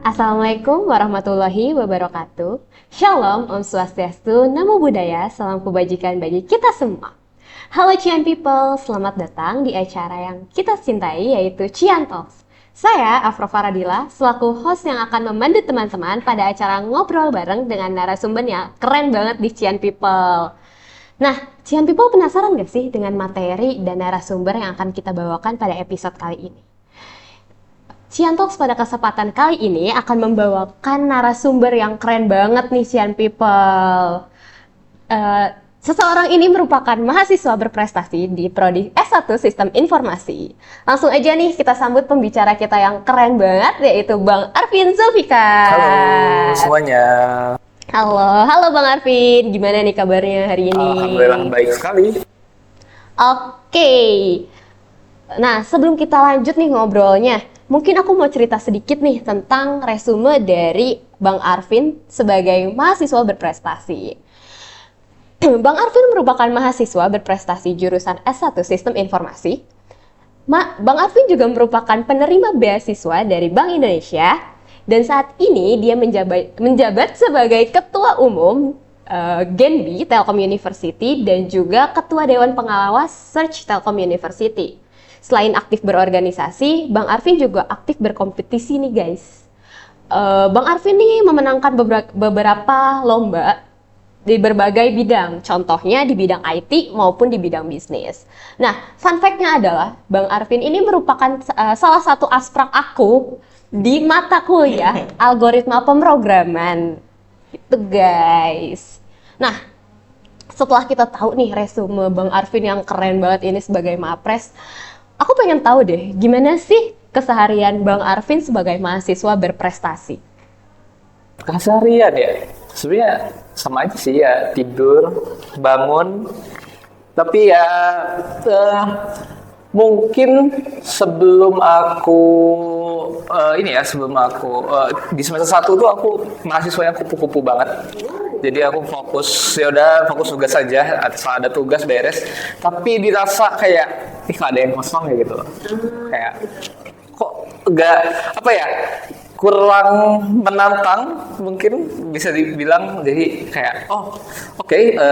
Assalamualaikum warahmatullahi wabarakatuh. Shalom, Om Swastiastu, Namo Buddhaya, salam kebajikan bagi kita semua. Halo Cian People, selamat datang di acara yang kita cintai yaitu Cian Talks. Saya Afro Faradila, selaku host yang akan memandu teman-teman pada acara ngobrol bareng dengan narasumber yang keren banget di Cian People. Nah, Cian People penasaran gak sih dengan materi dan narasumber yang akan kita bawakan pada episode kali ini? Cian Talks pada kesempatan kali ini akan membawakan narasumber yang keren banget nih Cian People. Seseorang ini merupakan mahasiswa berprestasi di Prodi S1 Sistem Informasi. Langsung aja nih kita sambut pembicara kita yang keren banget yaitu Bang Arvin Zulfikar. Halo semuanya. Halo Bang Arvin. Gimana nih kabarnya hari ini? Alhamdulillah baik sekali. Oke. Nah, sebelum kita lanjut nih ngobrolnya, mungkin aku mau cerita sedikit nih tentang resume dari Bang Arvin sebagai mahasiswa berprestasi. Bang Arvin merupakan mahasiswa berprestasi jurusan S1 Sistem Informasi. Bang Arvin juga merupakan penerima beasiswa dari Bank Indonesia dan saat ini dia menjabat sebagai Ketua Umum Genbi Telkom University dan juga Ketua Dewan Pengawas Search Telkom University. Selain aktif berorganisasi, Bang Arvin juga aktif berkompetisi nih guys. Bang Arvin nih memenangkan beberapa lomba di berbagai bidang, contohnya di bidang IT maupun di bidang bisnis. Nah, fun fact-nya adalah Bang Arvin ini merupakan salah satu asprak aku di mata kuliah algoritma pemrograman. Itu guys. Nah, setelah kita tahu nih resume Bang Arvin yang keren banget ini sebagai Mapres, aku pengen tahu deh, gimana sih keseharian Bang Arvin sebagai mahasiswa berprestasi? Keseharian ya, sebenarnya sama aja sih ya, tidur, bangun. Tapi ya mungkin sebelum aku di semester 1 tuh aku mahasiswa yang kupu-kupu banget. Jadi aku fokus tugas saja, asal ada tugas beres. Tapi dirasa kayak ada yang kosong ya gitu. Kayak kok enggak kurang menantang mungkin bisa dibilang. Jadi kayak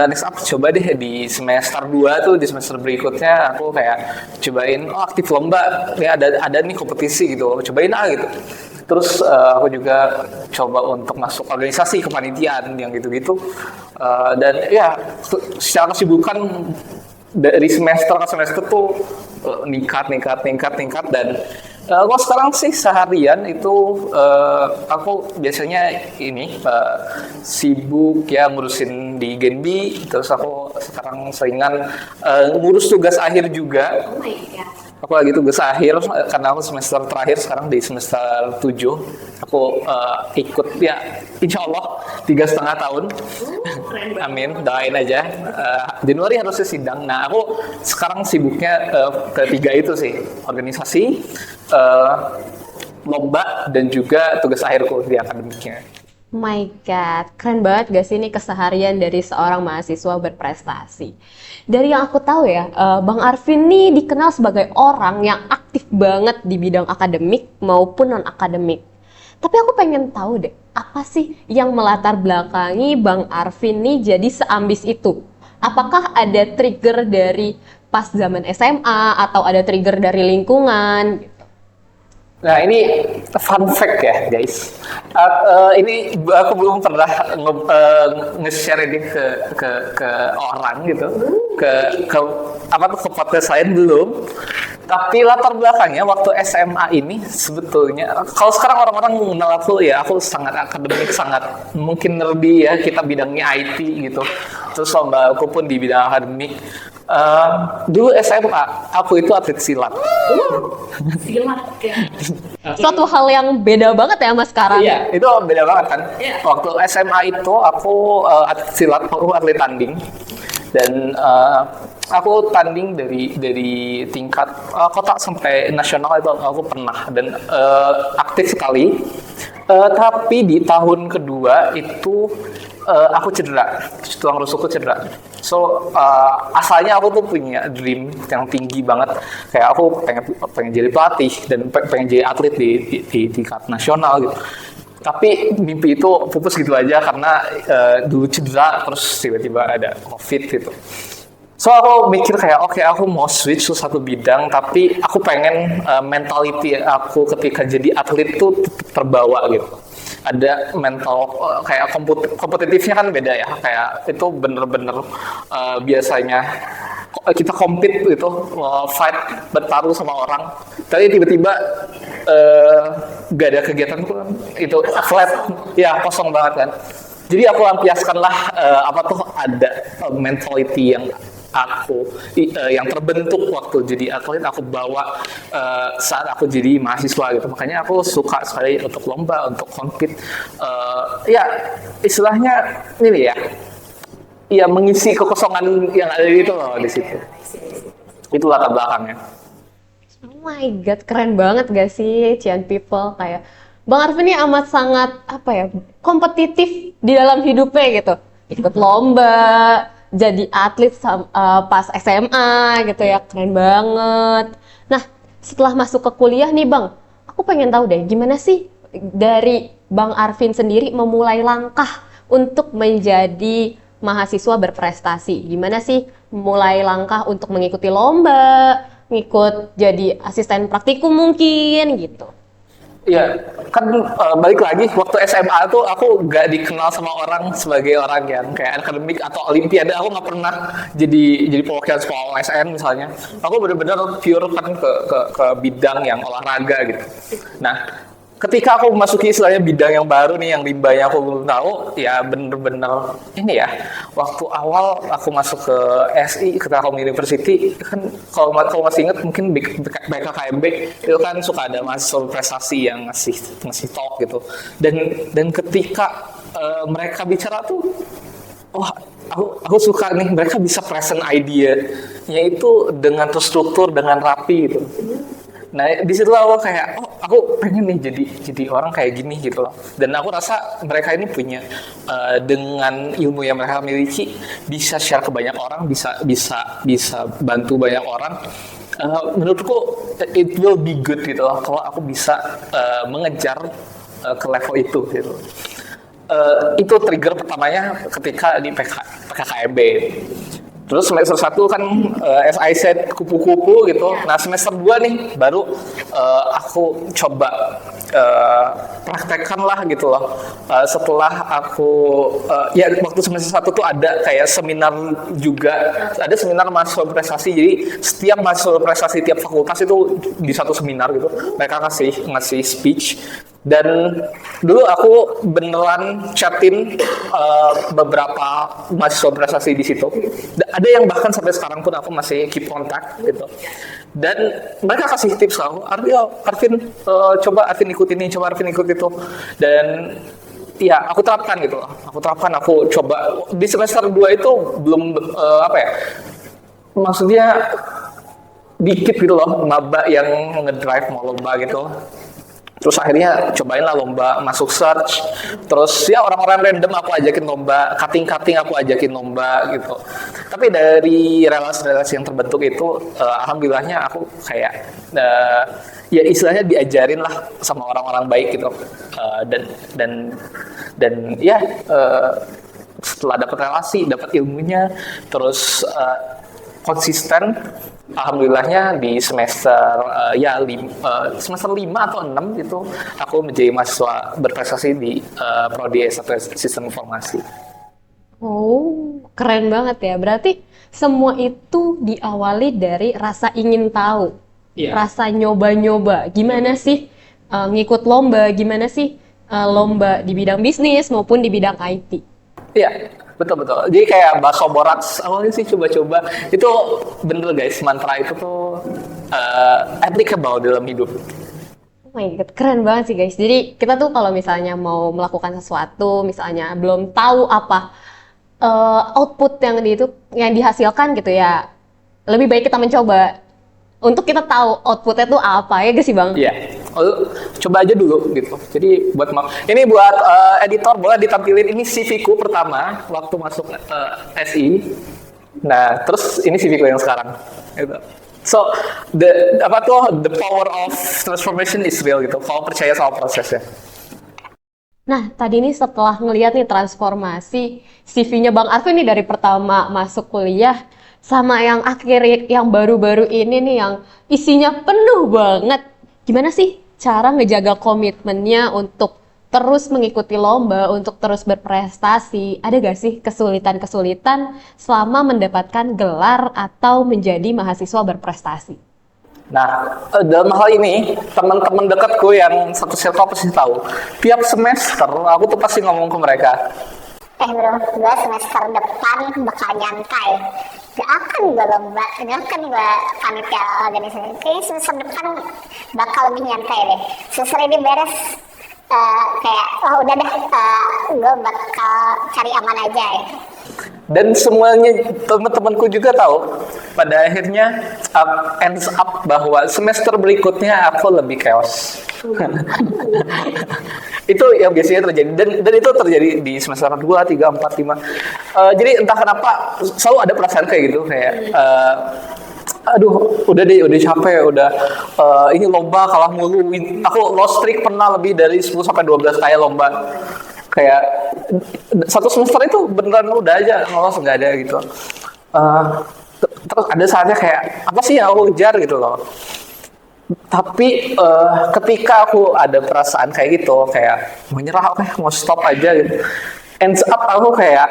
next up coba deh di semester 2 tuh, di semester berikutnya aku kayak cobain aktif lomba, ya ada nih kompetisi gitu, cobain gitu. Terus aku juga coba untuk masuk organisasi kepanitiaan yang gitu-gitu, dan ya secara kesibukan dari semester ke semester tuh meningkat dan kalau sekarang sih seharian itu aku biasanya sibuk ya ngurusin di Genbi, terus aku sekarang seringan ngurus tugas akhir juga. Oh my God. Aku lagi tugas akhir karena aku semester terakhir sekarang di semester 7. Aku ikut ya insya Allah 3,5 tahun. Amin, doain aja. Januari harusnya sidang. Nah aku sekarang sibuknya ketiga itu sih, organisasi, lomba, dan juga tugas akhirku di akademiknya. My God, keren banget gak sih ini keseharian dari seorang mahasiswa berprestasi. Dari yang aku tahu ya, Bang Arvin nih dikenal sebagai orang yang aktif banget di bidang akademik maupun non-akademik. Tapi aku pengen tahu deh, apa sih yang melatar belakangi Bang Arvin nih jadi seambis itu? Apakah ada trigger dari pas zaman SMA atau ada trigger dari lingkungan? Nah ini fun fact ya guys. Ini aku belum pernah nge-share ini ke orang gitu, ke podcast saya belum. Tapi latar belakangnya waktu SMA ini sebetulnya, kalau sekarang orang-orang mengenal aku sangat akademik, sangat mungkin nerdy ya, kita bidangnya IT gitu. Terus lomba aku pun di bidang akademik. Dulu SMA aku itu atlet silat. Silat ya. Suatu hal yang beda banget ya mas sekarang. Iya, itu beda banget kan. Yeah. Waktu SMA itu aku atlet silat, aku atlet tanding. Dan aku tanding dari tingkat kota sampai nasional itu aku pernah, dan aktif sekali. Tapi di tahun kedua itu aku cedera, tulang rusukku cedera. So asalnya aku tuh punya dream yang tinggi banget, kayak aku pengen jadi pelatih dan pengen jadi atlet di tingkat nasional gitu. Tapi mimpi itu pupus gitu aja karena dulu cedera terus tiba-tiba ada COVID gitu. So aku mikir kayak oke, aku mau switch ke satu bidang, tapi aku pengen mentality aku ketika jadi atlet tuh terbawa gitu. Ada mental kayak kompetitifnya kan beda ya, kayak itu bener-bener biasanya kita compete gitu, fight, bertaruh sama orang, tapi tiba-tiba gak ada kegiatan itu flat, ya kosong banget kan. Jadi aku lampiaskanlah apa tuh ada mentality yang yang terbentuk waktu jadi atlet aku bawa saat aku jadi mahasiswa gitu. Makanya aku suka sekali untuk lomba, untuk compete. Ya istilahnya ini ya mengisi kekosongan yang ada itu loh di situ. Itu latar belakangnya. Oh my god, keren banget gak sih Cian People, kayak Bang Arvin ini amat sangat apa ya, kompetitif di dalam hidupnya gitu. Ikut lomba, jadi atlet pas SMA gitu ya, keren banget. Nah, setelah masuk ke kuliah nih Bang, aku pengen tahu deh gimana sih dari Bang Arvin sendiri memulai langkah untuk menjadi mahasiswa berprestasi. Gimana sih mulai langkah untuk mengikuti lomba, ngikut jadi asisten praktikum mungkin gitu. Iya, kan balik lagi waktu SMA tuh aku gak dikenal sama orang sebagai orang yang kayak akademik atau olimpiade. Aku nggak pernah jadi perwakilan sekolah OSN misalnya. Aku benar-benar pure kan ke bidang yang olahraga gitu. Nah, ketika aku memasuki istilahnya bidang yang baru nih, yang limbahnya aku belum tahu, ya bener-bener ini ya. Waktu awal aku masuk ke SI, ke Telkom University, kan kalau masih ingat mungkin BKKMB itu kan suka ada mahasiswa prestasi yang ngasih talk gitu. Dan ketika mereka bicara tuh, wah aku suka nih, mereka bisa present idea, yaitu dengan terstruktur, dengan rapi gitu. Nah, di situ aku kayak, aku pengen nih jadi orang kayak gini gitu loh. Dan aku rasa mereka ini punya dengan ilmu yang mereka miliki bisa share ke banyak orang, bisa bantu banyak orang. Menurutku it will be good gitu loh kalau aku bisa mengejar ke level itu gitu. Itu trigger pertamanya ketika di PKKMB. Terus semester 1 kan SIZ kupu-kupu gitu. Nah semester 2 nih baru aku coba praktekkan lah gitu loh. Setelah aku ya waktu semester 1 tuh ada kayak seminar juga, ada seminar mahasiswa prestasi. Jadi setiap mahasiswa prestasi tiap fakultas itu di satu seminar gitu. Mereka ngasih speech. Dan dulu aku beneran chatin beberapa mahasiswa prestasi di situ. Ada yang bahkan sampai sekarang pun aku masih keep contact gitu. Dan mereka kasih tips aku, Arvin coba Arvin ikut ini, coba Arvin ikut itu. Dan ya aku terapkan gitu. Aku coba di semester 2 itu belum apa ya? Maksudnya dikit gitu loh maba yang ngedrive mau lomba gitu. Terus akhirnya cobain lah lomba, masuk search. Terus ya orang-orang random aku ajakin lomba, cutting aku ajakin lomba gitu. Tapi dari relasi-relasi yang terbentuk itu, alhamdulillahnya aku kayak ya istilahnya diajarin lah sama orang-orang baik gitu. Dan ya setelah dapat relasi, dapat ilmunya, terus konsisten. Alhamdulillahnya di semester semester 5 atau 6 gitu aku menjadi mahasiswa berprestasi di Prodi S1 Sistem Informasi. Oh, keren banget ya. Berarti semua itu diawali dari rasa ingin tahu, rasa nyoba-nyoba. Gimana sih ngikut lomba, gimana sih lomba di bidang bisnis maupun di bidang IT. Iya, betul. Jadi kayak bakso boraks awalnya sih coba-coba. Itu bener guys, mantra itu tuh applicable dalam hidup. Oh my god, keren banget sih guys. Jadi kita tuh kalau misalnya mau melakukan sesuatu, misalnya belum tahu apa output yang dihasilkan gitu ya, lebih baik kita mencoba untuk kita tahu outputnya tuh apa, ya gak sih Bang? Iya. Coba aja dulu gitu. Jadi buat ini buat editor boleh ditampilin ini CV-ku pertama waktu masuk SI. Nah, terus ini CV-ku yang sekarang. Gitu. So, the power of transformation is real gitu. Kalau percaya sama prosesnya. Nah, tadi nih setelah ngeliat nih transformasi CV-nya Bang Arvin nih dari pertama masuk kuliah sama yang akhir yang baru-baru ini nih yang isinya penuh banget. Gimana sih cara ngejaga komitmennya untuk terus mengikuti lomba, untuk terus berprestasi? Ada gak sih kesulitan-kesulitan selama mendapatkan gelar atau menjadi mahasiswa berprestasi? Nah, dalam hal ini, teman-teman dekatku yang satu circle pasti tahu. Tiap semester, aku tuh pasti ngomong ke mereka, bro, gue semester depan bakal nyantai. Gak akan gue lomba, gak akan gue panitia organisasi. Kayaknya semester depan bakal lebih nyantai deh. Semester ini beres, kayak, oh udah deh, gue bakal cari aman aja ya. dan semuanya teman-temanku juga tahu. Pada akhirnya, ends up bahwa semester berikutnya aku lebih chaos. Itu yang biasanya terjadi, dan itu terjadi di semester 2, 3, 4, 5. Jadi entah kenapa selalu ada perasaan kayak gitu, kayak aduh udah deh, udah capek, udah ini lomba kalah mulu. Aku lost streak pernah lebih dari 10 sampai 12 kali lomba. Kayak satu semester itu beneran udah aja lolos, nggak ada gitu. Terus ada saatnya kayak apa sih yang aku kejar gitu loh. Tapi ketika aku ada perasaan kayak gitu, kayak mau nyerah, oke, mau stop aja gitu. Ends up aku kayak,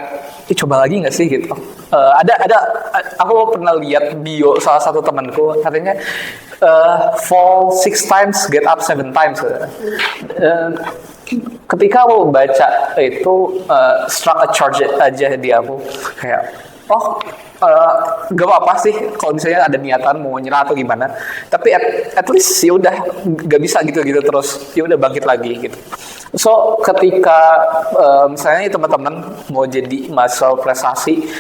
coba lagi nggak sih gitu. Aku pernah lihat bio salah satu temanku, katanya fall 6 times, get up 7 times. Ketika aku baca itu, struck a charge aja di aku, kayak gak apa-apa sih kalau misalnya ada niatan mau nyerah atau gimana, tapi at least ya udah, gak bisa gitu terus, ya udah bangkit lagi gitu. So ketika misalnya teman-teman mau jadi mahasiswa prestasi,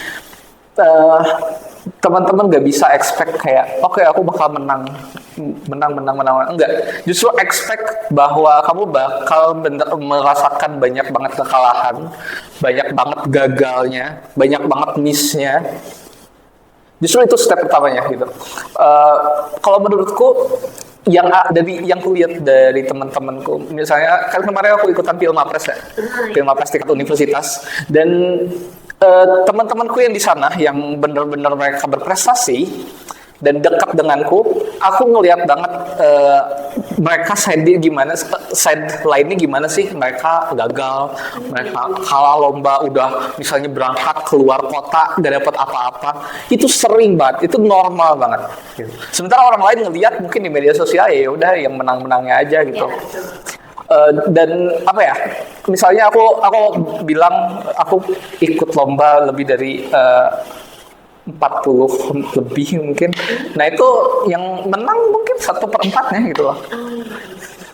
teman-teman gak bisa expect kayak oke, aku bakal menang, enggak. Justru expect bahwa kamu bakal merasakan banyak banget kekalahan, banyak banget gagalnya, banyak banget miss-nya. Justru itu step pertamanya gitu. Kalau menurutku, yang kulihat dari teman-temanku, misalnya kan kemarin aku ikutan Pilmapres ya, Pilmapres tingkat universitas, dan teman-temanku yang di sana yang benar-benar mereka berprestasi dan dekat denganku, aku ngelihat banget mereka side lainnya gimana sih, mereka gagal, mereka kalah lomba, udah misalnya berangkat keluar kota gak dapat apa-apa, itu sering banget, itu normal banget gitu. Sementara orang lain ngelihat mungkin di media sosial, ya udah yang menang-menangnya aja gitu. Dan apa ya, misalnya aku bilang aku ikut lomba lebih dari 40 lebih mungkin. Nah itu yang menang mungkin 1/4-nya gitu loh.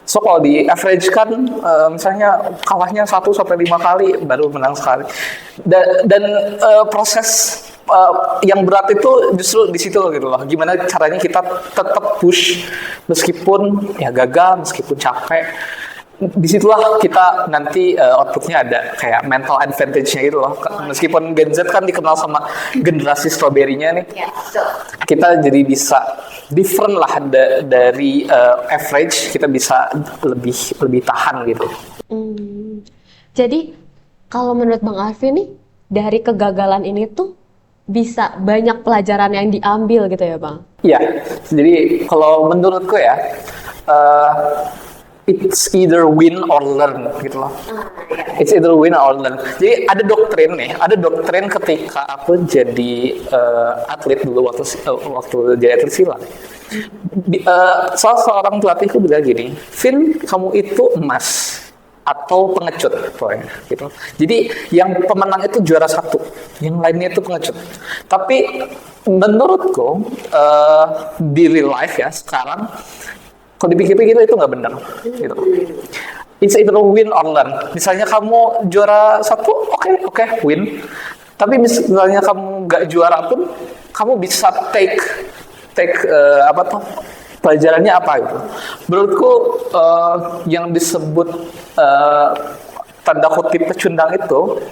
So kalau di average kan, misalnya kalahnya 1 sampai 5 kali baru menang sekali. Dan proses yang berat itu justru di situ gitu loh. Gimana caranya kita tetap push meskipun ya gagal, meskipun capek. Disitulah kita nanti outputnya ada kayak mental advantage-nya gitu loh. Meskipun Gen Z kan dikenal sama generasi strawberry-nya nih, kita jadi bisa different lah dari average, kita bisa lebih tahan gitu. Jadi kalau menurut Bang Arvin nih, dari kegagalan ini tuh bisa banyak pelajaran yang diambil gitu ya Bang? Iya, jadi kalau menurutku ya, it's either win or learn gitu loh. It's either win or learn. Jadi ada doktrin ketika aku jadi atlet dulu waktu jadi atlet silat. Salah seorang pelatihku bilang gini, Vin, kamu itu emas atau pengecut pokoknya gitu. Jadi yang pemenang itu juara 1, yang lainnya itu pengecut. Tapi menurutku di real life ya sekarang, kalau dipikir-pikir itu nggak benar gitu. It's either win or learn. Misalnya kamu juara 1, oke, win. Tapi misalnya kamu nggak juara pun, kamu bisa take pelajarannya apa gitu. Menurutku yang disebut tanda kutip pecundang itu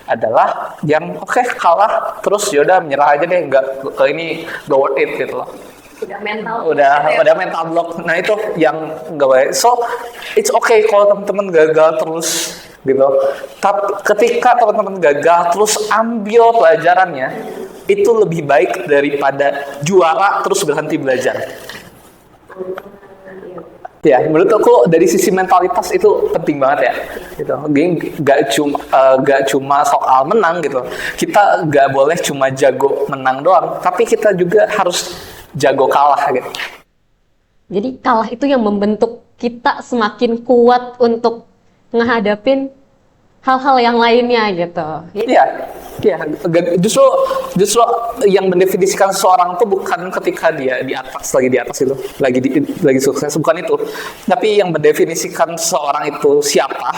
adalah yang kalah terus yaudah menyerah aja deh, nggak ini nggak worth it gitu loh. Udah mental block. Nah itu yang nggak baik. So it's okay kalau teman-teman gagal terus, gitu. Tapi ketika teman-teman gagal terus ambil pelajarannya, itu lebih baik daripada juara terus berhenti belajar. Ya, menurut aku dari sisi mentalitas itu penting banget ya. Gitu. Gak cuma soal menang gitu. Kita gak boleh cuma jago menang doang, tapi kita juga harus jago kalah gitu. Jadi kalah itu yang membentuk kita semakin kuat untuk ngehadapin hal-hal yang lainnya gitu. Iya, iya. Justru yang mendefinisikan seseorang itu bukan ketika dia di atas itu, lagi sukses, bukan itu. Tapi yang mendefinisikan seseorang itu siapa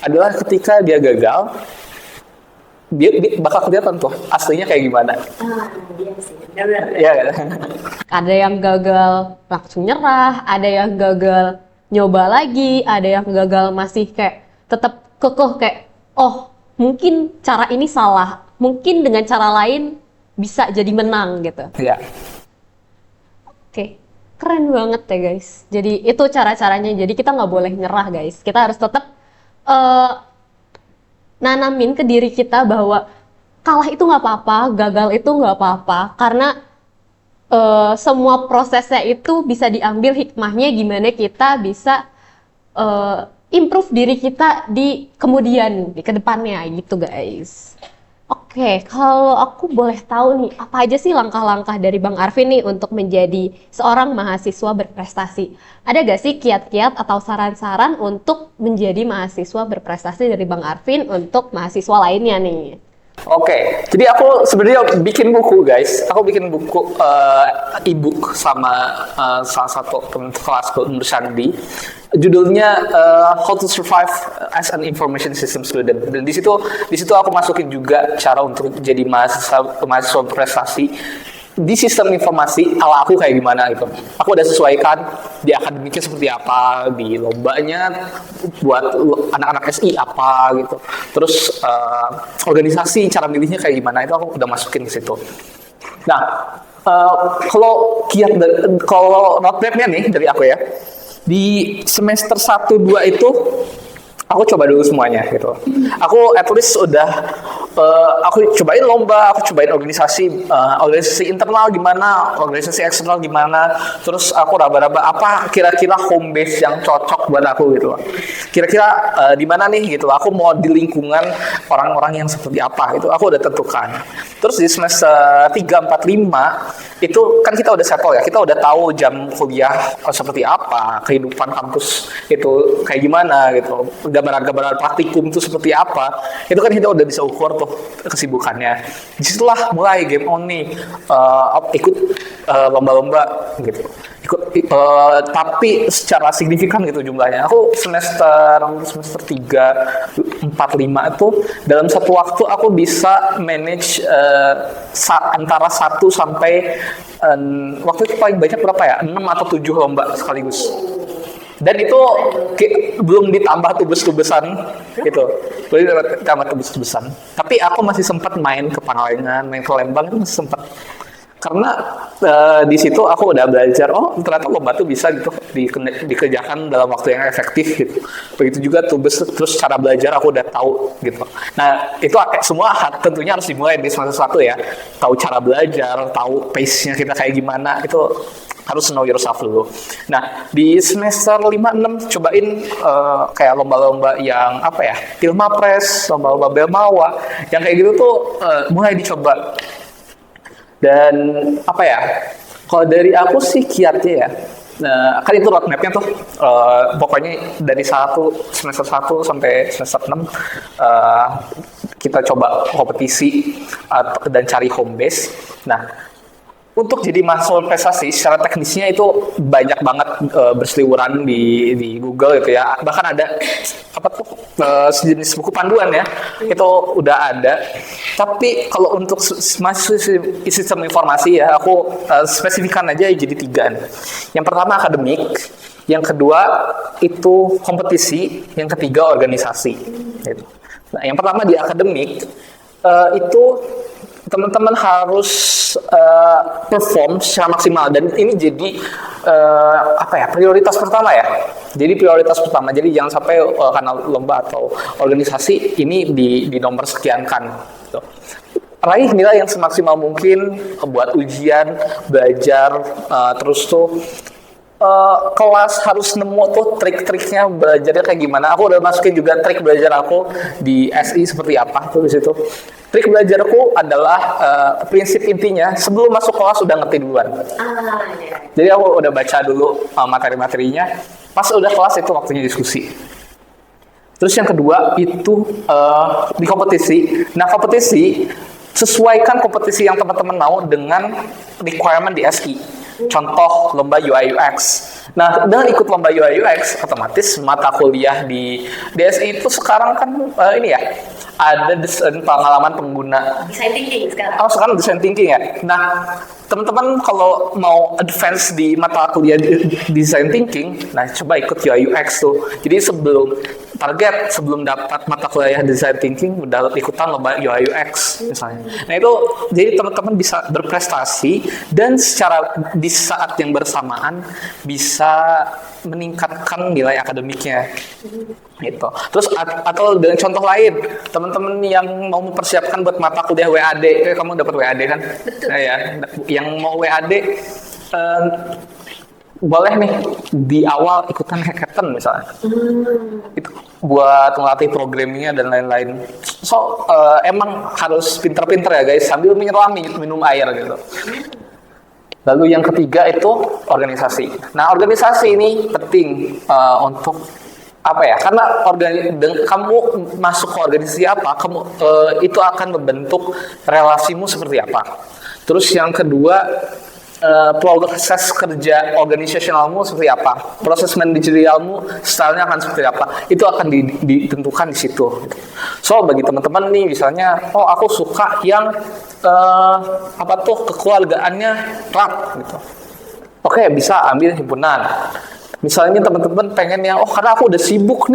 adalah ketika dia gagal, dia bakal kelihatan tuh aslinya kayak gimana. Iya sih. Iya kan? Ada yang gagal langsung nyerah, ada yang gagal nyoba lagi, ada yang gagal masih kayak tetap kekeh kayak, oh mungkin cara ini salah, mungkin dengan cara lain bisa jadi menang gitu. Iya. Oke, keren banget ya guys. Jadi itu cara-caranya, jadi kita nggak boleh nyerah guys. Kita harus tetap nanamin ke diri kita bahwa kalah itu nggak apa-apa, gagal itu nggak apa-apa, karena semua prosesnya itu bisa diambil hikmahnya gimana kita bisa improve diri kita di kemudian, di kedepannya gitu guys. Oke, kalau aku boleh tahu nih, apa aja sih langkah-langkah dari Bang Arvin nih untuk menjadi seorang mahasiswa berprestasi? Ada gak sih kiat-kiat atau saran-saran untuk menjadi mahasiswa berprestasi dari Bang Arvin untuk mahasiswa lainnya nih? Oke, jadi aku sebenarnya bikin buku guys. Aku bikin buku e-book sama salah satu teman kelasku, Nur Sandi. Judulnya How to Survive as an Information System Student. Dan di situ aku masukin juga cara untuk jadi mahasiswa berprestasi di sistem informasi ala aku kayak gimana gitu. Aku udah sesuaikan di akademiknya seperti apa, di lombanya buat anak-anak SI apa gitu. Terus organisasi cara milihnya kayak gimana itu aku udah masukin ke situ. Nah, kalau roadmap-nya nih dari aku ya. Di semester 1 2 itu aku coba dulu semuanya gitu. Aku at least udah aku cobain lomba, aku cobain organisasi internal gimana, organisasi eksternal gimana. Terus aku raba-raba apa kira-kira home base yang cocok buat aku gitu. Kira-kira di mana nih gitu. Aku mau di lingkungan orang-orang yang seperti apa itu aku udah tentukan. Terus di semester 3 4 5 itu kan kita udah settle ya. Kita udah tahu jam kuliah seperti apa, kehidupan kampus itu kayak gimana gitu. Gambaran-gambaran praktikum itu seperti apa, itu kan kita udah bisa ukur tuh kesibukannya. Disitulah mulai game on nih, ikut lomba-lomba gitu. Tapi secara signifikan gitu jumlahnya. Aku semester 3, 4, 5 itu dalam satu waktu aku bisa manage antara 1 sampai waktu itu paling banyak berapa ya? 6 atau 7 lomba sekaligus. Dan itu belum ditambah tugas-tugasan gitu. Belum ditambah tugas-tugasan. Tapi aku masih sempat main ke Pangalengan, main ke Lembang itu masih sempat. Karena di situ aku udah belajar, oh ternyata lomba tuh bisa gitu dikerjakan dalam waktu yang efektif gitu. Begitu juga terus cara belajar aku udah tahu gitu. Nah itu semua tentunya harus dimulai di semester 1 ya. Tahu cara belajar, tahu pace-nya kita kayak gimana, itu harus know yourself dulu. Nah, di semester 5-6 cobain kayak lomba-lomba yang apa ya, Filmapres, lomba-lomba Belmawa, yang kayak gitu tuh mulai dicoba. Dan apa ya, kalau dari aku sih kiatnya ya, kan itu roadmap-nya tuh, pokoknya dari semester 1 sampai semester 6 kita coba kompetisi dan cari home base. Nah, untuk jadi mahasiswa prestasi secara teknisnya itu banyak banget berseliweran di Google gitu ya. Bahkan ada sejenis buku panduan ya, itu udah ada. Tapi kalau untuk mahasiswa sistem informasi ya, aku spesifikkan aja jadi 3. Yang pertama akademik, yang kedua itu kompetisi, yang ketiga organisasi. Gitu. Nah, yang pertama di akademik itu teman-teman harus perform secara maksimal, dan ini jadi prioritas pertama ya. Jadi prioritas pertama. Jadi jangan sampai karena lomba atau organisasi ini di nomor sekiankan. Gitu. Raih nilai yang semaksimal mungkin buat ujian, belajar, terus tuh kelas harus nemu tuh trik-triknya belajarnya kayak gimana. Aku udah masukin juga trik belajar aku di SI seperti apa tuh di situ. Trik belajarku adalah prinsip intinya sebelum masuk kelas udah ngerti duluan. Jadi aku udah baca dulu materi-materinya. Pas udah kelas itu waktunya diskusi. Terus yang kedua itu di kompetisi. Nah kompetisi sesuaikan kompetisi yang teman-teman mau dengan requirement di SI. Contoh lomba UI UX. Nah, dengan ikut lomba UI UX, otomatis mata kuliah di DSI itu sekarang kan ini ya, ada desain pengalaman pengguna. Design thinking sekarang. Oh, sekarang design thinking ya. Nah, teman-teman kalau mau advance di mata kuliah design thinking, nah coba ikut UI UX tuh. Jadi sebelum dapat mata kuliah design thinking udah ikutan lomba UI UX misalnya. Nah itu jadi teman-teman bisa berprestasi dan di saat yang bersamaan bisa meningkatkan nilai akademiknya gitu. Terus atau dengan contoh lain, teman-teman yang mau mempersiapkan buat mata kuliah WAD, kamu dapat WAD kan? Betul. Nah, ya, yang mau WAD boleh nih di awal ikutan hackathon misalnya. Itu buat ngelatih programmingnya dan lain-lain. So emang harus pinter-pinter ya guys, sambil menyelam minum air gitu. Lalu yang ketiga itu organisasi. Nah organisasi ini penting untuk apa ya? Karena kamu masuk ke organisasi apa, kamu itu akan membentuk relasimu seperti apa. Terus yang kedua, proses kerja organisasionalmu seperti apa, proses manajerialmu, stylenya akan seperti apa, itu akan ditentukan di situ. So bagi teman-teman nih, misalnya, oh aku suka yang kekeluargaannya erat gitu. Oke, bisa ambil himpunan. Misalnya teman-teman pengen yang, karena aku udah sibuk,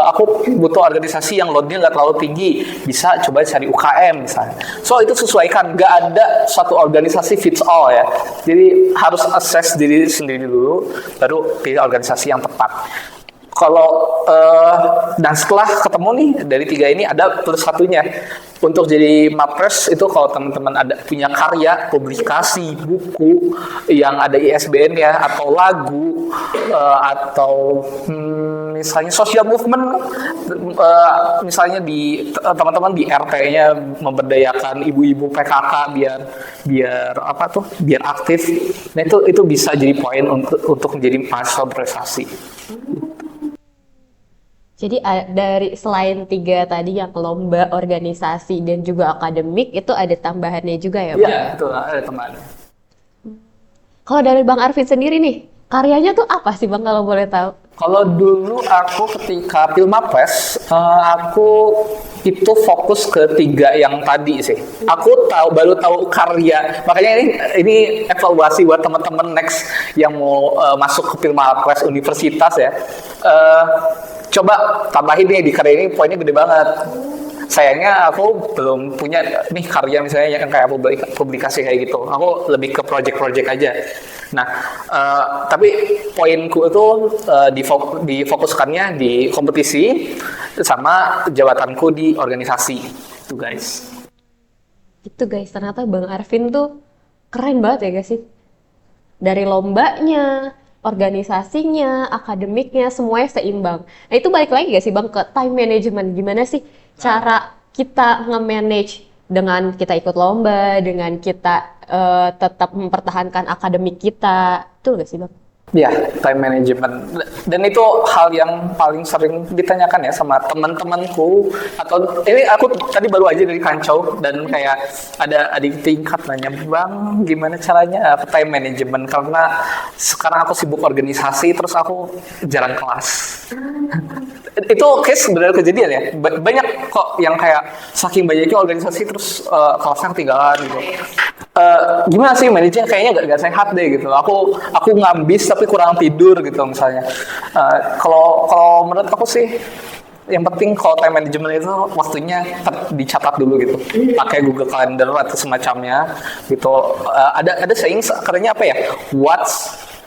aku butuh organisasi yang loadnya nggak terlalu tinggi, bisa coba cari UKM misalnya. So itu sesuaikan, nggak ada satu organisasi fits all ya. Jadi harus assess diri sendiri dulu, baru pilih organisasi yang tepat. Dan setelah ketemu nih dari tiga ini ada plus satunya. Untuk jadi Mapres itu kalau teman-teman ada punya karya, publikasi, buku yang ada ISBN ya, atau lagu, atau misalnya social movement, misalnya teman-teman di RT-nya memberdayakan ibu-ibu PKK biar aktif. Nah itu bisa jadi poin untuk menjadi mahasiswa berprestasi. Jadi dari selain 3 tadi yang lomba, organisasi, dan juga akademik, itu ada tambahannya juga ya Bang? Iya, betul, ada tambahan. Kalau dari Bang Arvin sendiri nih, karyanya tuh apa sih Bang kalau boleh tahu? Kalau dulu aku ketika Pilmapres, aku itu fokus ke 3 yang tadi sih. Aku baru tahu karya, makanya ini evaluasi buat teman-teman next yang mau masuk ke Pilmapres universitas ya. Coba tambahin nih di karya ini, poinnya gede banget. Sayangnya aku belum punya nih karya misalnya yang kayak publikasi kayak gitu. Aku lebih ke project-project aja. Nah, tapi poinku itu difokuskannya di kompetisi sama jabatanku di organisasi. Itu guys. Itu guys, ternyata Bang Arvin tuh keren banget ya guys sih. Dari lombanya, organisasinya, akademiknya, semuanya seimbang. Nah itu balik lagi gak sih Bang ke time management? Gimana sih cara kita nge-manage dengan kita ikut lomba, dengan kita tetap mempertahankan akademik kita? Betul gak sih Bang? Ya, time management. Dan itu hal yang paling sering ditanyakan ya sama teman-temanku. Atau ini aku tadi baru aja dari Kancau dan kayak ada adik tingkat nanya, Bang, gimana caranya time management? Karena sekarang aku sibuk organisasi, terus aku jarang kelas. Itu case sebenarnya kejadian ya. Banyak kok yang kayak saking banyaknya organisasi terus kelasnya ketinggalan gitu. Gimana sih manajenya, kayaknya gak sehat deh gitu. Aku ngambis tapi kurang tidur gitu misalnya. Kalau menurut aku sih Yang penting kalau time management itu waktunya dicatat dulu gitu. Pakai Google Calendar atau semacamnya gitu. Ada saying katanya apa ya? What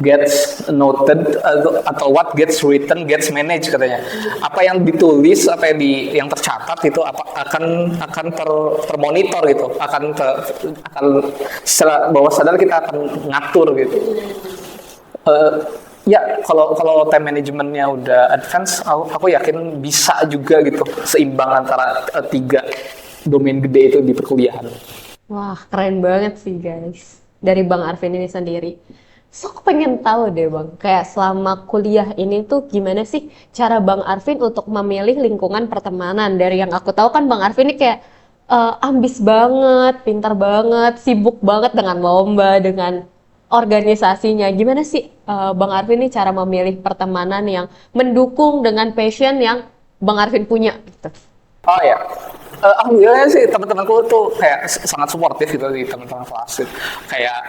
gets noted atau what gets written gets managed katanya. Apa yang ditulis, apa yang tercatat itu akan termonitor gitu. Akan secara bawah sadar kita akan ngatur gitu. Ya, kalau time managementnya udah advance, aku yakin bisa juga gitu seimbang antara tiga domain gede itu di perkuliahan. Wah, keren banget sih guys. Dari Bang Arvin ini sendiri. So, aku pengen tahu deh Bang, kayak selama kuliah ini tuh gimana sih cara Bang Arvin untuk memilih lingkungan pertemanan? Dari yang aku tahu kan Bang Arvin ini kayak ambis banget, pintar banget, sibuk banget dengan lomba, dengan organisasinya. Gimana sih Bang Arvin ini cara memilih pertemanan yang mendukung dengan passion yang Bang Arvin punya gitu? Oh ya, alhamdulillah sih teman-temanku tuh kayak sangat suportif gitu di teman-teman kelas gitu. Kayak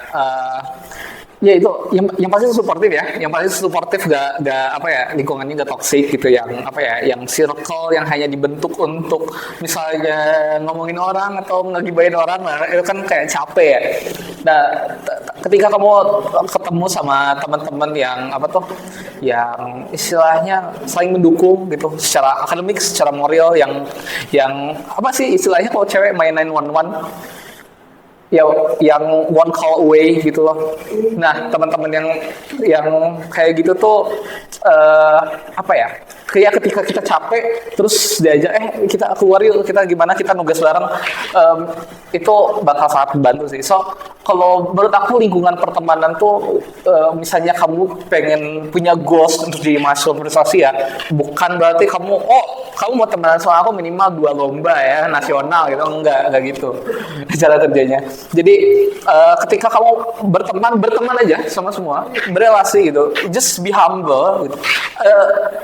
ya itu yang pasti suportif ya, yang pasti suportif gak apa ya, lingkungannya gak toxic gitu, yang apa ya, yang circle yang hanya dibentuk untuk misalnya ngomongin orang atau ngegibahin orang, nah itu kan kayak capek ya. Nah ketika kamu ketemu sama teman-teman yang apa tuh, yang istilahnya saling mendukung gitu secara akademik, secara moral, yang apa sih istilahnya kalau cewek main 911 ya, yang one call away gitu loh. Nah teman-teman yang kayak gitu tuh apa ya, kayak ketika kita capek terus diajak kita keluar yuk, kita gimana, kita nugas bareng, itu bakal sangat membantu sih. So kalau menurut aku lingkungan pertemanan tuh misalnya kamu pengen punya goals untuk jadi mahasiswa prestasi ya, bukan berarti kamu mau temenan sama aku minimal 2 lomba ya nasional gitu, enggak gitu cara kerjanya. Jadi ketika kamu berteman aja sama semua, berelasi gitu, just be humble gitu.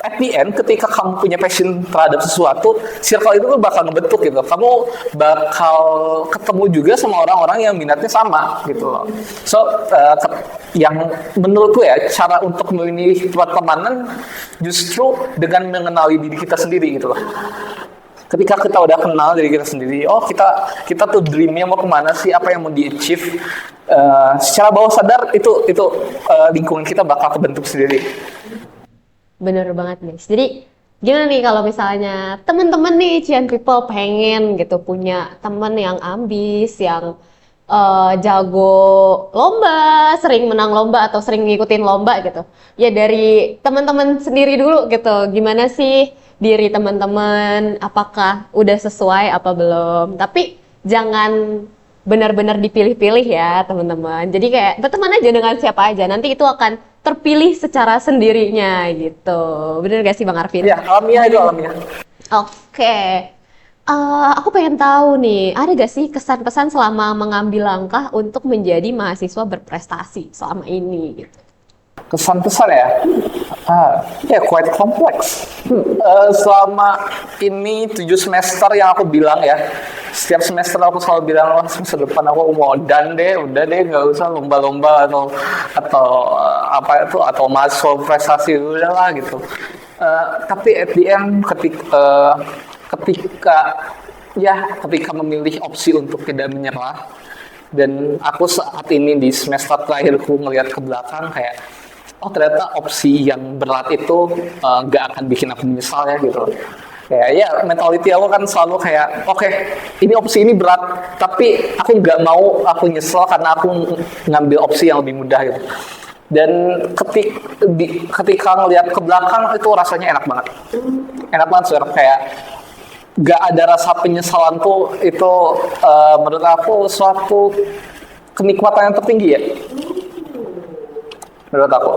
At the end ketika kamu punya passion terhadap sesuatu, circle itu tuh bakal ngebentuk gitu. Kamu bakal ketemu juga sama orang-orang yang minatnya sama gitu loh. So yang menurutku ya, cara untuk memilih pertemanan justru dengan mengenali diri kita sendiri gitu loh. Ketika kita udah kenal diri kita sendiri, kita tuh dreamnya mau kemana sih, apa yang mau di-achieve, secara bawah sadar itu lingkungan kita bakal kebentuk sendiri. Bener banget guys. Jadi gimana nih kalau misalnya temen-temen nih Cian People pengen gitu punya temen yang ambis, yang jago lomba, sering menang lomba atau sering ngikutin lomba gitu. Ya dari teman-teman sendiri dulu gitu. Gimana sih diri teman-teman, apakah udah sesuai apa belum? Tapi jangan benar-benar dipilih-pilih ya teman-teman. Jadi kayak berteman aja dengan siapa aja. Nanti itu akan terpilih secara sendirinya gitu. Bener gak sih Bang Arvin? Ya, alamiah itu alamiah. Oke. Aku pengen tahu nih, ada gak sih kesan-pesan selama mengambil langkah untuk menjadi mahasiswa berprestasi selama ini gitu? Kesan-pesan ya? Ya quite complex. Selama ini 7 semester yang aku bilang ya, setiap semester aku selalu bilang, semester depan aku mau udah deh nggak usah lomba-lomba atau apa itu, atau mahasiswa prestasi, udahlah gitu. Tapi at the end ketika memilih opsi untuk tidak menyerah, dan aku saat ini di semester terakhirku ngelihat ke belakang kayak, ternyata opsi yang berat itu nggak akan bikin aku menyesal ya gitu. Ya mentality aku kan selalu kayak, ini opsi ini berat, tapi aku nggak mau aku nyesel karena aku ngambil opsi yang lebih mudah gitu. Dan ketika ngelihat ke belakang itu rasanya enak banget sih, kayak nggak ada rasa penyesalan tuh. Itu menurut aku suatu kenikmatan yang tertinggi ya, menurut aku.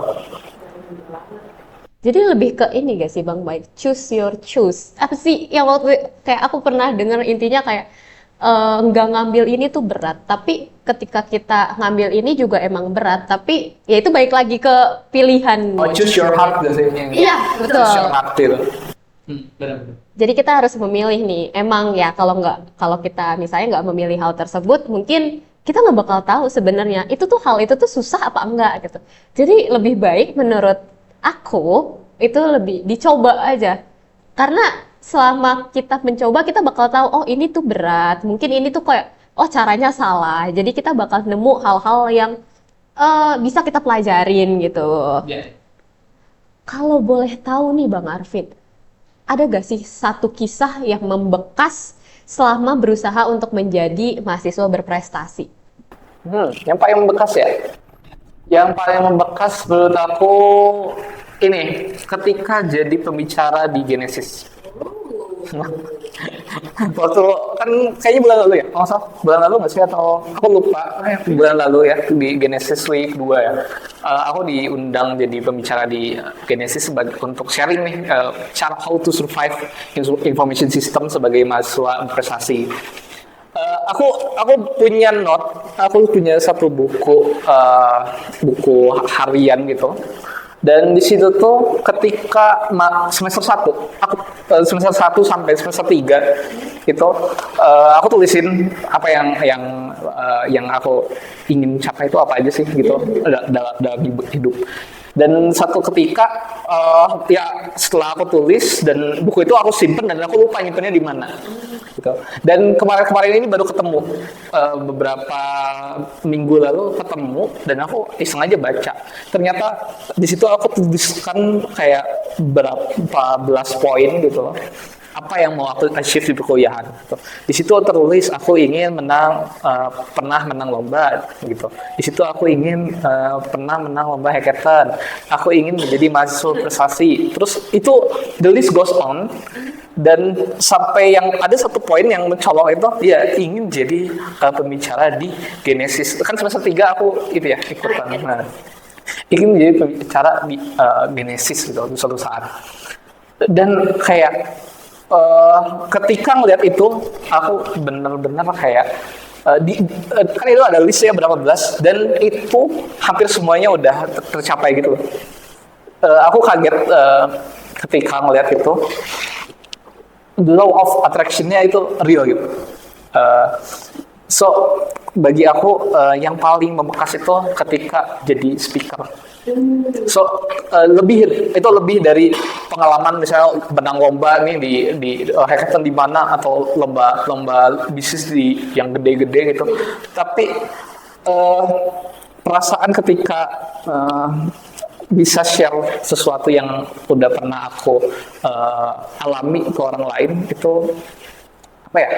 Jadi lebih ke ini gak sih Bang Mike? Choose your choose. Apa sih yang waktu kayak aku pernah dengar intinya kayak nggak ngambil ini tuh berat, tapi ketika kita ngambil ini juga emang berat, tapi ya itu balik lagi ke pilihan. Choose your heart gak sih? Iya, betul. Choose your heart itu. Benar-benar. Jadi kita harus memilih nih. Emang ya kalau kita misalnya nggak memilih hal tersebut, mungkin kita nggak bakal tahu sebenarnya hal itu tuh susah apa enggak gitu. Jadi lebih baik menurut aku itu lebih dicoba aja. Karena selama kita mencoba kita bakal tahu, oh ini tuh berat, mungkin ini tuh kayak, oh caranya salah. Jadi kita bakal nemu hal-hal yang bisa kita pelajarin gitu. Kalau boleh tahu nih Bang Arvin, ada gak sih satu kisah yang membekas selama berusaha untuk menjadi mahasiswa berprestasi? Yang paling membekas ya? Yang paling membekas menurut aku ini, ketika jadi pembicara di Genesis. Waktu kan kayaknya bulan lalu ya, nggak salah bulan lalu nggak sih atau aku lupa, bulan lalu ya di Genesis Week 2 ya. Aku diundang jadi pembicara di Genesis untuk sharing nih cara how to survive information system sebagai mahasiswa prestasi. Aku punya aku punya satu buku harian gitu. Dan di situ tuh ketika semester 1, aku semester 1 sampai semester 3 itu aku tulisin apa yang aku ingin capai itu apa aja sih gitu dalam hidup. Dan satu ketika ya setelah aku tulis dan buku itu aku simpen dan aku lupa nyimpennya di mana gitu. Dan kemarin ini baru ketemu beberapa minggu lalu ketemu dan aku iseng aja baca. Ternyata di situ aku tuliskan kayak berapa belas poin gitu loh. Apa yang mau aku achieve di perkuliahan gitu. Di situ tertulis aku ingin pernah menang lomba gitu. Di situ aku ingin pernah menang lomba hackathon. Aku ingin menjadi mahasiswa prestasi. Terus itu the list goes on dan sampai yang ada satu poin yang mencolok itu ya ingin jadi pembicara di Genesis. Kan semester 3 aku itu ya ikutan. Nah, ingin menjadi pembicara di Genesis gitu suatu saat. Dan kayak ketika ngeliat itu aku benar-benar kayak kan itu ada listnya berapa belas dan itu hampir semuanya udah tercapai gitu. Aku kaget ketika ngeliat itu, the law of attraction-nya itu real gitu. So bagi aku yang paling membekas itu ketika jadi speaker. So lebih dari pengalaman misalnya menang lomba nih di hackathon di mana atau lomba bisnis yang gede-gede gitu. Tapi perasaan ketika bisa share sesuatu yang udah pernah aku alami ke orang lain itu apa ya?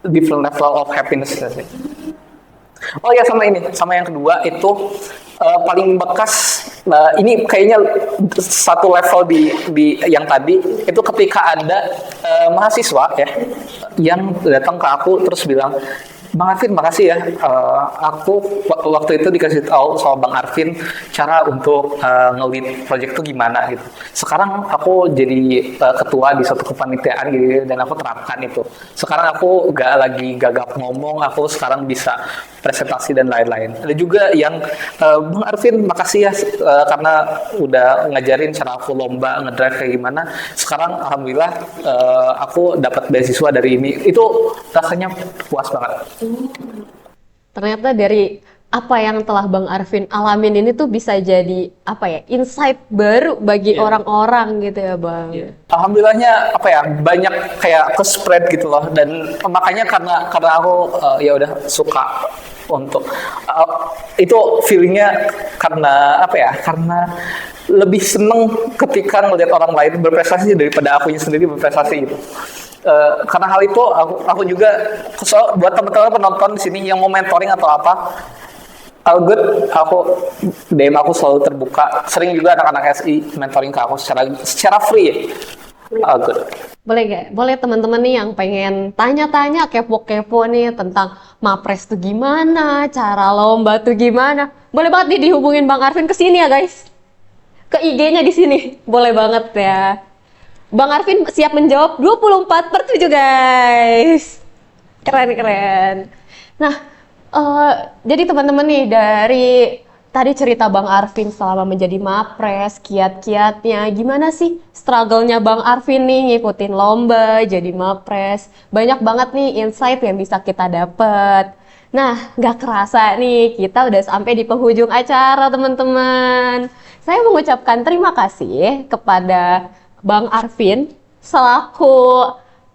Different level of happiness sih. Oh ya sama yang kedua itu paling bekas ini kayaknya satu level di yang tadi itu ketika ada mahasiswa ya yang datang ke aku terus bilang, Bang Arvin, makasih ya. Aku waktu itu dikasih tahu sama Bang Arvin cara untuk nge-lead project itu gimana gitu. Sekarang aku jadi ketua di suatu kepanitiaan gitu dan aku terapkan itu. Sekarang aku gak lagi gagap ngomong, aku sekarang bisa presentasi dan lain-lain. Ada juga yang Bang Arvin, makasih ya karena udah ngajarin cara aku lomba ngedrive kayak gimana. Sekarang alhamdulillah aku dapat beasiswa dari ini. Itu rasanya puas banget. Ternyata dari apa yang telah Bang Arvin alamin ini tuh bisa jadi apa ya, insight baru bagi orang-orang gitu ya Bang. Alhamdulillahnya apa ya, banyak kayak ke spread gitu loh, dan makanya karena aku ya udah suka untuk itu feelingnya karena apa ya, karena lebih seneng ketika ngelihat orang lain berprestasi daripada akunya sendiri berprestasi gitu. Karena hal itu aku juga buat teman-teman penonton di sini yang mau mentoring atau apa, all good, DM aku selalu terbuka. Sering juga anak-anak SI mentoring ke aku secara free. All good. Boleh gak? Boleh teman-teman nih yang pengen tanya-tanya, kepo-kepo nih tentang Mapres tuh gimana, cara lomba tuh gimana. Boleh banget nih dihubungin Bang Arvin ke sini ya guys. Ke IG-nya di sini. Boleh banget ya. Bang Arvin siap menjawab 24/7 guys. Keren. Nah, jadi teman-teman nih dari tadi cerita Bang Arvin selama menjadi Mapres, kiat-kiatnya, gimana sih struggle-nya Bang Arvin nih ngikutin lomba, jadi Mapres. Banyak banget nih insight yang bisa kita dapat. Nah, nggak kerasa nih, kita udah sampai di penghujung acara teman-teman. Saya mengucapkan terima kasih kepada Bang Arvin selaku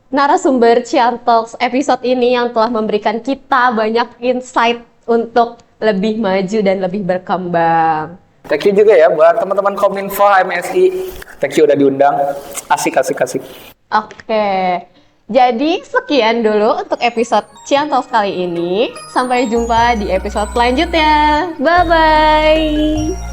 narasumber Ciantox episode ini yang telah memberikan kita banyak insight untuk lebih maju dan lebih berkembang. Thank you juga ya buat teman-teman Kominfo MSI. Thank you udah diundang. Asik. Oke, jadi sekian dulu untuk episode Ciantox kali ini. Sampai jumpa di episode selanjutnya. Bye-bye!